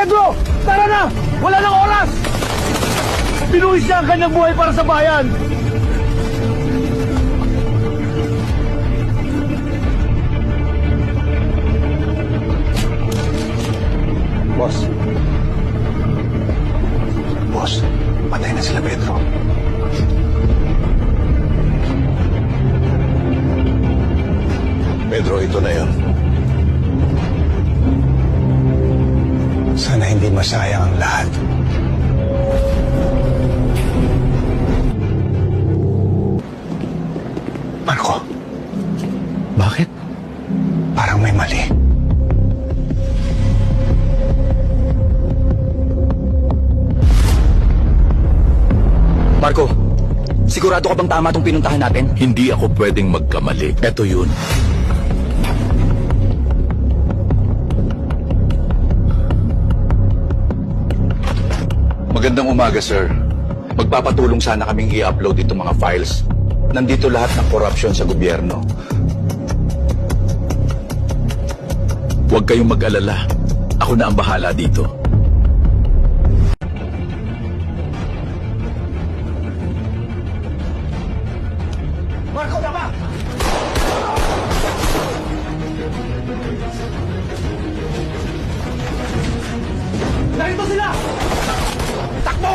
Pedro! Tara na! Wala nang oras! Binuhis niya ang kanyang buhay para sa bayan! Boss. Boss, patay na sila, Pedro. Pedro, ito na yun. Sana hindi masayang ang lahat. Marco. Bakit? Parang may mali. Marco, sigurado ka bang tama itong pinuntahan natin? Hindi ako pwedeng magkamali. Eto yun. Magandang umaga, sir. Magpapatulong sana kaming i-upload itong mga files. Nandito lahat ng korupsyon sa gobyerno. Huwag kayong mag-alala. Ako na ang bahala dito. Marco, tama! Narito sila! Takbo!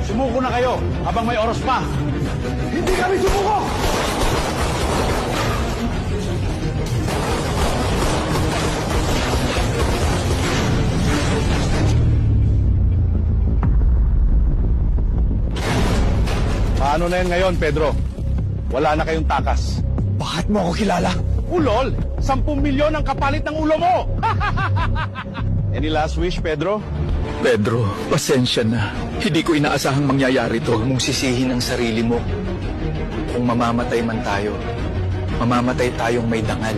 Sumuko na kayo habang may oras pa. Hindi kami sumuko! Paano na yan ngayon, Pedro? Wala na kayong takas. Bakit mo ako kilala? Ulol, 10 milyon ang kapalit ng ulo mo! Any last wish, Pedro? Pedro, pasensya na. Hindi ko inaasahang mangyayari to. Huwag mong sisihin ang sarili mo. Kung mamamatay man tayo, mamamatay tayong may dangal.